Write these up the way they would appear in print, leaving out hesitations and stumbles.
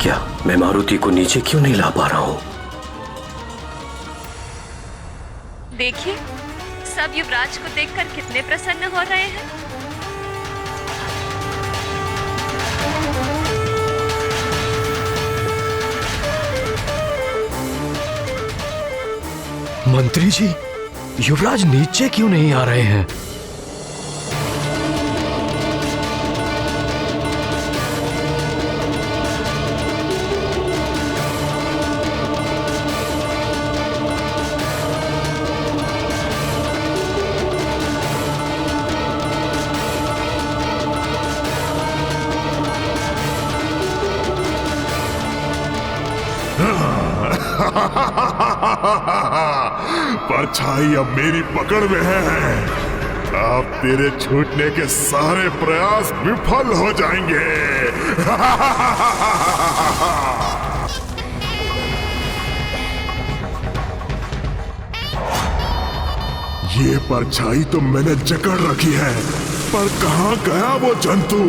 क्या मैं मारुति को नीचे क्यों नहीं ला पा रहा हूँ? देखिए, सब युवराज को देखकर कितने प्रसन्न हो रहे हैं। मंत्री जी, युवराज नीचे क्यों नहीं आ रहे हैं? परछाई अब मेरी पकड़ में है। अब तेरे छूटने के सारे प्रयास विफल हो जाएंगे। ये परछाई तो मैंने जकड़ रखी है, पर कहां गया वो जंतु?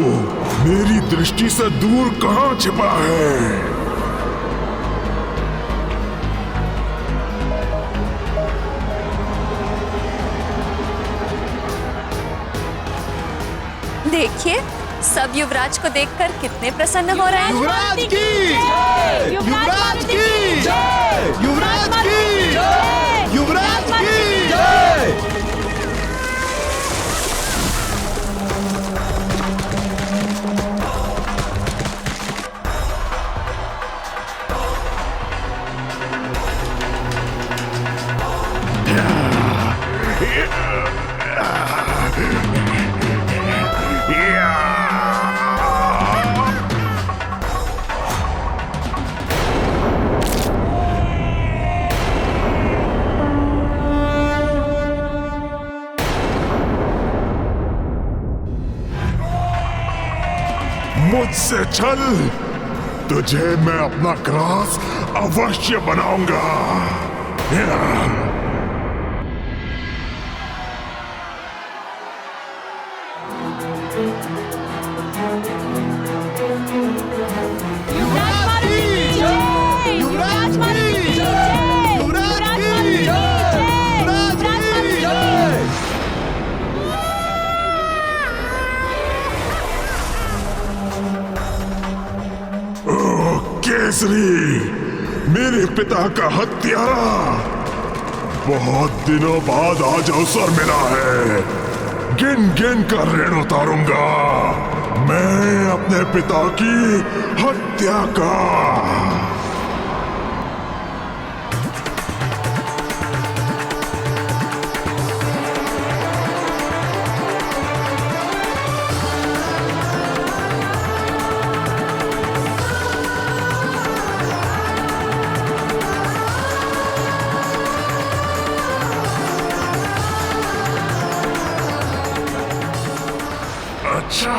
मेरी दृष्टि से दूर कहां छिपा है? देखिए, सब युवराज को देखकर कितने प्रसन्न हो रहे हैं। युवराज की जय! युवराज की जय! युवराज की जय! युवराज की जय! मुझसे चल, तुझे मैं अपना ग्रास अवश्य बनाऊंगा। युवराज की जय! युवराज की जय! युवराज की जय! युवराज की जय! केसरी, मेरे पिता का हत्यारा, बहुत दिनों बाद आज अवसर मिला है। गिन गिन कर ऋण उतारूंगा मैं अपने पिता की हत्या का। अच्छा,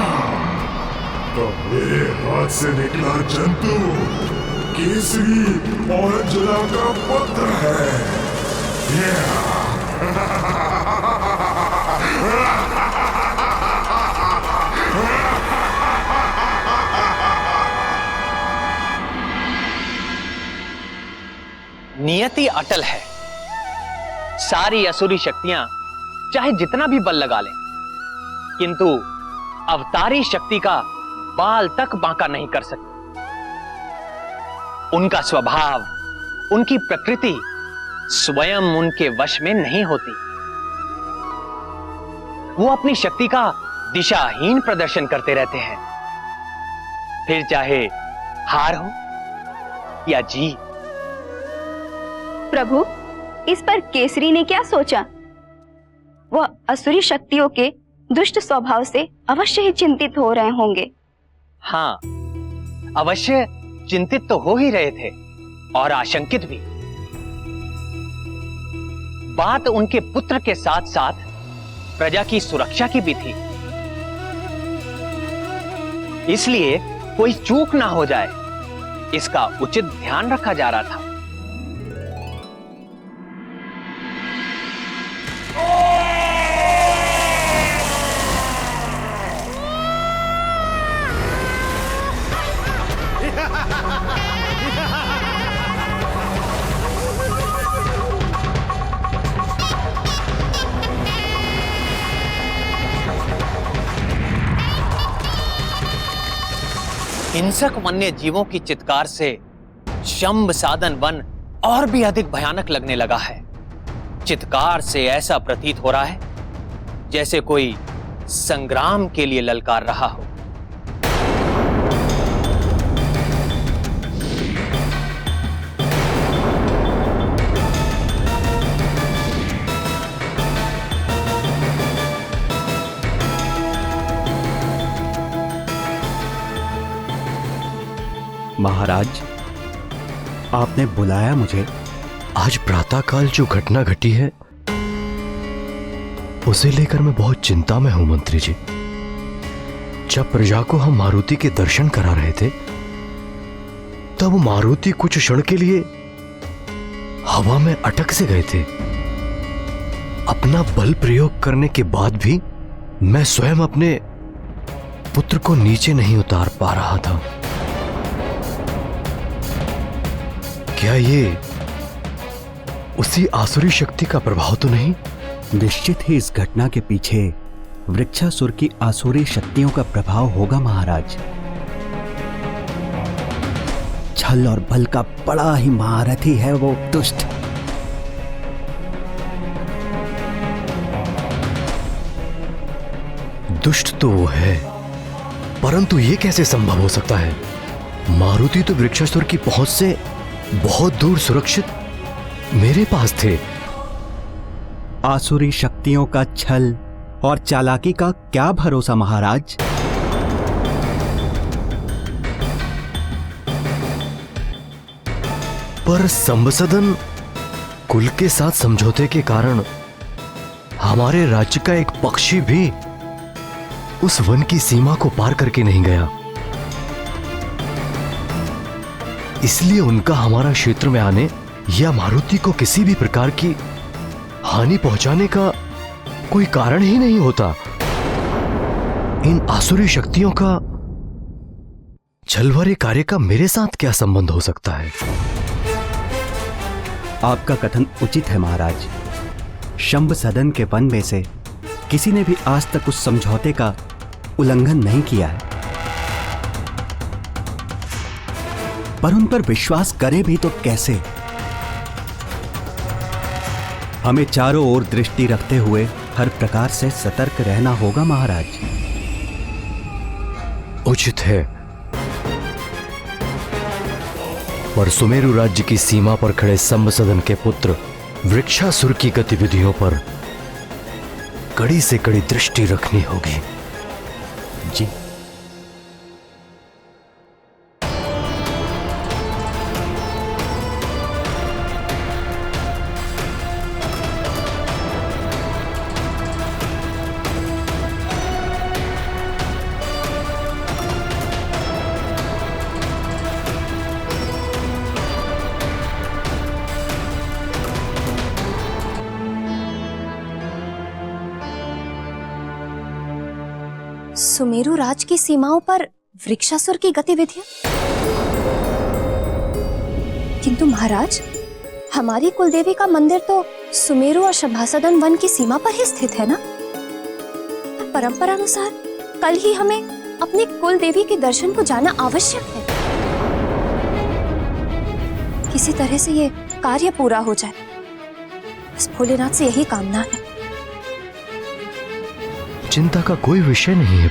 तो मेरे हाथ से निकला जंतु केसरी और अंजना का पुत्र है। नियति अटल है। सारी असुरी शक्तियां चाहे जितना भी बल लगा लें, किंतु अवतारी शक्ति का बाल तक बांका नहीं कर सकती। उनका स्वभाव, उनकी प्रकृति स्वयं उनके वश में नहीं होती। वो अपनी शक्ति का दिशाहीन प्रदर्शन करते रहते हैं, फिर चाहे हार हो या जीत। प्रभु, इस पर केसरी ने क्या सोचा? वह असुरी शक्तियों के दुष्ट स्वभाव से अवश्य ही चिंतित हो रहे होंगे। हाँ, अवश्य चिंतित तो हो ही रहे थे और आशंकित भी। बात उनके पुत्र के साथ साथ प्रजा की सुरक्षा की भी थी, इसलिए कोई चूक ना हो जाए, इसका उचित ध्यान रखा जा रहा था। हिंसक वन्य जीवों की चित्कार से शंभ साधन वन और भी अधिक भयानक लगने लगा है। चित्कार से ऐसा प्रतीत हो रहा है जैसे कोई संग्राम के लिए ललकार रहा हो। महाराज, आपने बुलाया मुझे? आज प्रातःकाल जो घटना घटी है उसे लेकर मैं बहुत चिंता में हूं मंत्री जी। जब प्रजा को हम मारुति के दर्शन करा रहे थे तब मारुति कुछ क्षण के लिए हवा में अटक से गए थे। अपना बल प्रयोग करने के बाद भी मैं स्वयं अपने पुत्र को नीचे नहीं उतार पा रहा था। क्या ये उसी आसुरी शक्ति का प्रभाव तो नहीं? निश्चित ही इस घटना के पीछे वृक्षासुर की आसुरी शक्तियों का प्रभाव होगा महाराज। छल और बल का बड़ा ही महारथी है वो दुष्ट। दुष्ट तो वो है, परंतु ये कैसे संभव हो सकता है? मारुति तो वृक्षासुर की पहुंच से बहुत दूर सुरक्षित मेरे पास थे। आसुरी शक्तियों का छल और चालाकी का क्या भरोसा महाराज। पर संबसदन कुल के साथ समझौते के कारण हमारे राज्य का एक पक्षी भी उस वन की सीमा को पार करके नहीं गया। इसलिए उनका हमारा क्षेत्र में आने या मारुति को किसी भी प्रकार की हानि पहुंचाने का कोई कारण ही नहीं होता। इन आसुरी शक्तियों का छलभरे कार्य का मेरे साथ क्या संबंध हो सकता है? आपका कथन उचित है महाराज। शंभ सदन के वन में से किसी ने भी आज तक उस समझौते का उल्लंघन नहीं किया है, पर उन पर विश्वास करे भी तो कैसे? हमें चारों ओर दृष्टि रखते हुए हर प्रकार से सतर्क रहना होगा महाराज। उचित है, पर सुमेरु राज्य की सीमा पर खड़े संबसदन के पुत्र वृक्षासुर की गतिविधियों पर कड़ी से कड़ी दृष्टि रखनी होगी। जी। सुमेरु राज की सीमाओं पर वृक्षासुर की गतिविधियां? किंतु महाराज, हमारी कुलदेवी का मंदिर तो सुमेरु और शंभासदन वन की सीमा पर ही स्थित है ना? परंपरा अनुसार कल ही हमें अपने कुलदेवी के दर्शन को जाना आवश्यक है। किसी तरह से ये कार्य पूरा हो जाए, बस भोलेनाथ से यही कामना है। चिंता का कोई विषय नहीं है।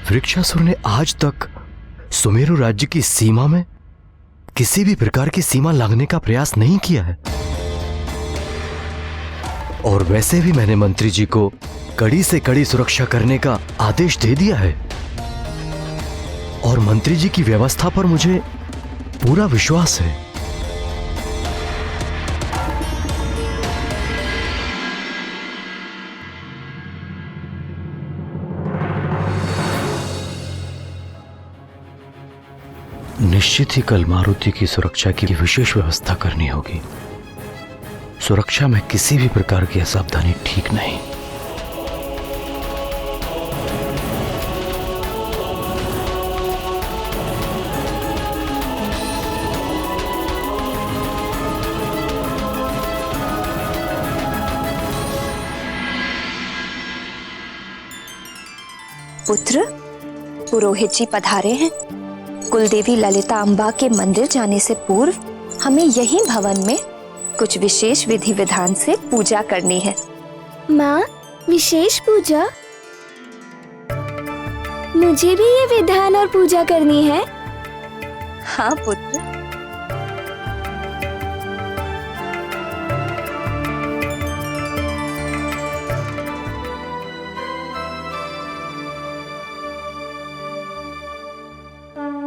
वृक्षासुर ने आज तक सुमेरु राज्य की सीमा में किसी भी प्रकार की सीमा लांघने का प्रयास नहीं किया है। और वैसे भी मैंने मंत्री जी को कड़ी से कड़ी सुरक्षा करने का आदेश दे दिया है और मंत्री जी की व्यवस्था पर मुझे पूरा विश्वास है। निश्चित ही कल मारुति की सुरक्षा की विशेष व्यवस्था करनी होगी। सुरक्षा में किसी भी प्रकार की असावधानी ठीक नहीं। पुत्र, पुरोहित जी पधारे हैं। कुलदेवी ललिता अम्बा के मंदिर जाने से पूर्व हमें यही भवन में कुछ विशेष विधि विधान से पूजा करनी है। माँ, विशेष पूजा? मुझे भी ये विधान और पूजा करनी है। हाँ पुत्र।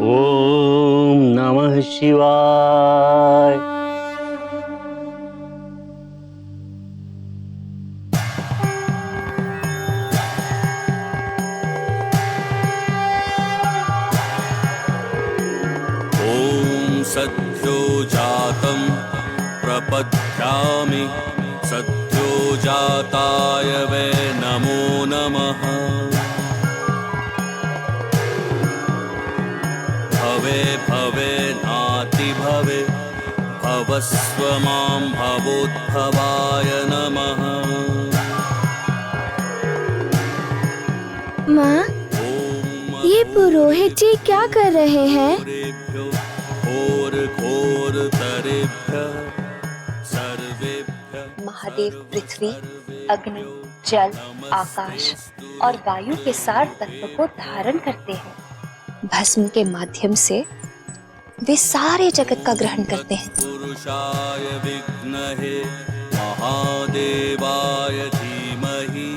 ओम नमः शिवाय। ओम सद्यो जातं प्रपद्यामि सद्यो जाताय वै नमो नमः। भवे भवे नाति भवे भवस्व मां भवोद्भवाय नमः। माँ, ये पुरोहित जी क्या कर रहे हैं? घोर घोर तरेभ्यः सर्वेभ्यः। महादेव पृथ्वी, अग्नि, जल, आकाश और वायु के सार तत्व को धारण करते हैं। भस्म के माध्यम से वे सारे जगत का ग्रहण करते हैं। पुरुषाय विद्महे महादेवाय धीमहि।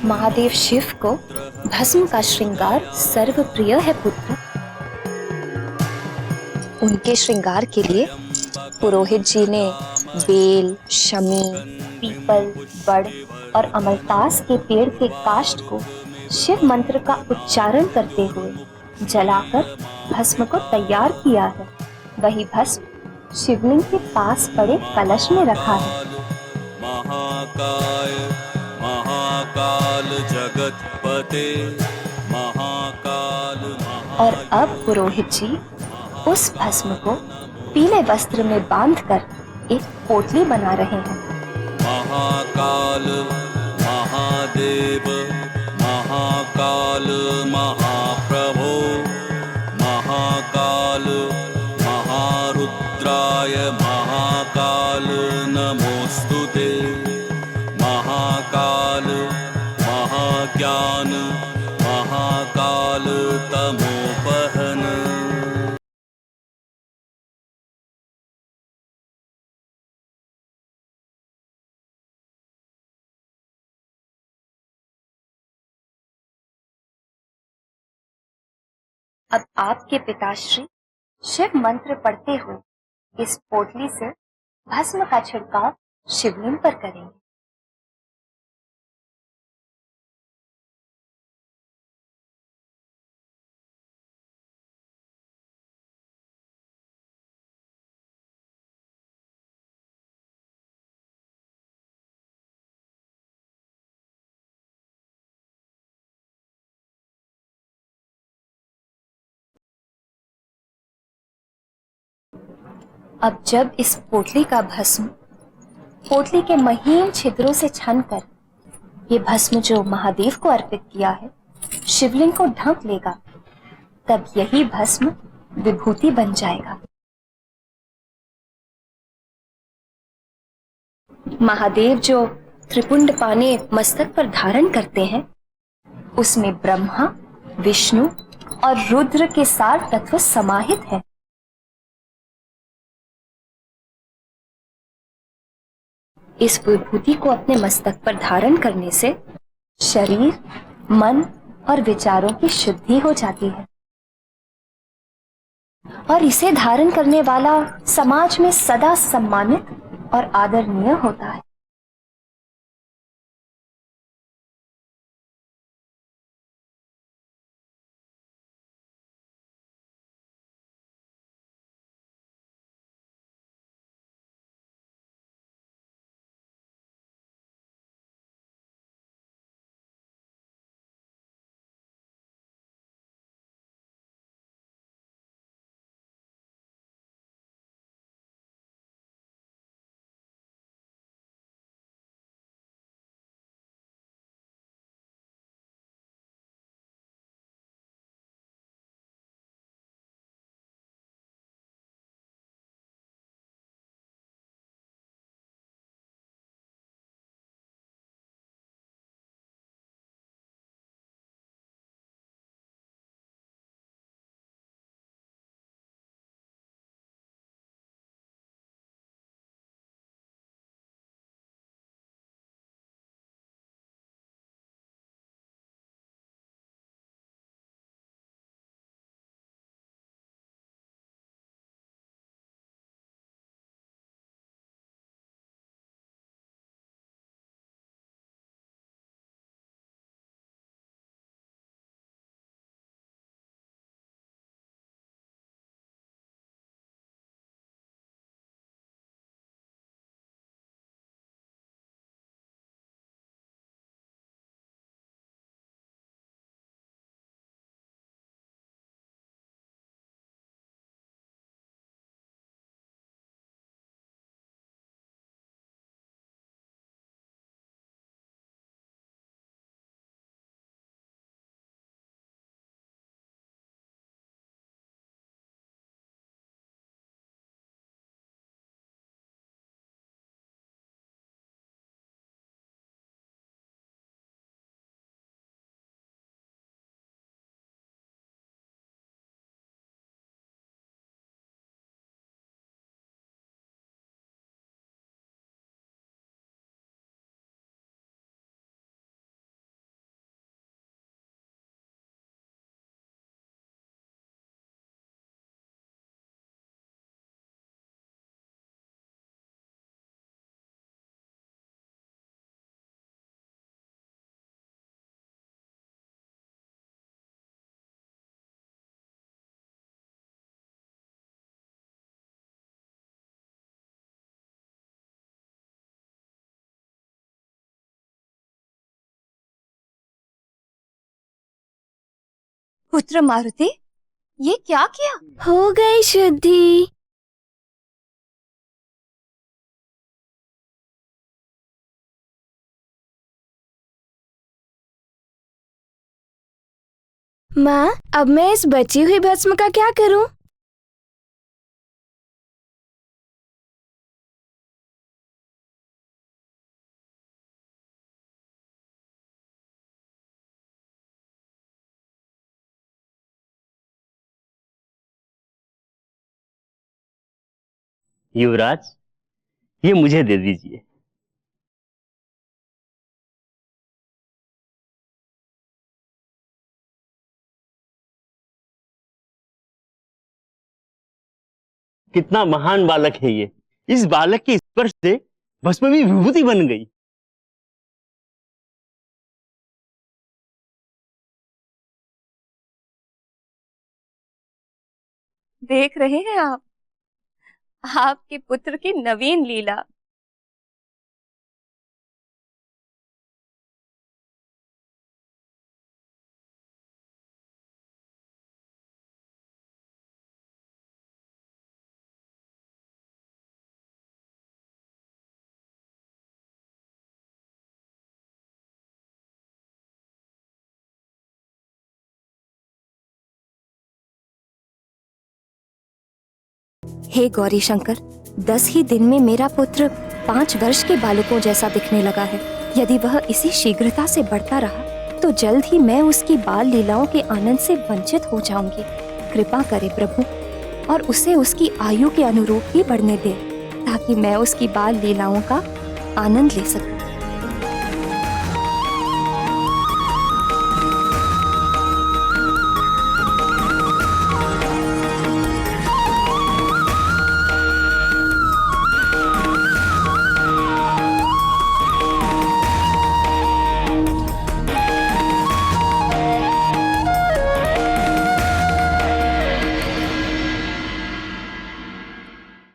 महादेव शिव को भस्म का श्रृंगार सर्वप्रिय है पुत्र। उनके श्रृंगार के लिए पुरोहित जी ने बेल, शमी, पीपल, बड़ और अमलतास के पेड़ के काष्ठ को शिव मंत्र का उच्चारण करते हुए जलाकर भस्म को तैयार किया है। वही भस्म शिवलिंग के पास पड़े कलश में रखा है। महाकाय महाकाल जगतपते महाकाल। और अब पुरोहित जी उस भस्म को पीले वस्त्र में बांधकर एक पोटली बना रहे हैं। महाकाल महादेव महाकाल महाप्रभो महाकाल महारुद्राय महाकाल नमोस्तुते। महाकाल महाज्ञान महाकाल तमोपहन। अब आपके पिताश्री शिव मंत्र पढ़ते हुए इस पोटली से भस्म का छिड़काव शिवलिंग पर करेंगे। अब जब इस पोटली का भस्म पोटली के महीन छिद्रों से छनकर ये भस्म जो महादेव को अर्पित किया है शिवलिंग को ढक लेगा, तब यही भस्म विभूति बन जाएगा। महादेव जो त्रिपुंड पाने मस्तक पर धारण करते हैं, उसमें ब्रह्मा, विष्णु और रुद्र के सार तत्व समाहित है। इस विभूति को अपने मस्तक पर धारण करने से शरीर, मन और विचारों की शुद्धि हो जाती है और इसे धारण करने वाला समाज में सदा सम्मानित और आदरणीय होता है। पुत्र मारुति, ये क्या किया? हो गई शुद्धि। माँ, अब मैं इस बची हुई भस्म का क्या करूं? युवराज, ये मुझे दे दीजिए। कितना महान बालक है ये। इस बालक के स्पर्श से भस्म भी विभूति बन गई। देख रहे हैं आप आपके पुत्र की नवीन लीला। हे गौरी शंकर, 10 ही दिन में मेरा पुत्र 5 वर्ष के बालकों जैसा दिखने लगा है। यदि वह इसी शीघ्रता से बढ़ता रहा तो जल्द ही मैं उसकी बाल लीलाओं के आनंद से वंचित हो जाऊंगी। कृपा करे प्रभु और उसे उसकी आयु के अनुरूप ही बढ़ने दे, ताकि मैं उसकी बाल लीलाओं का आनंद ले सकूं।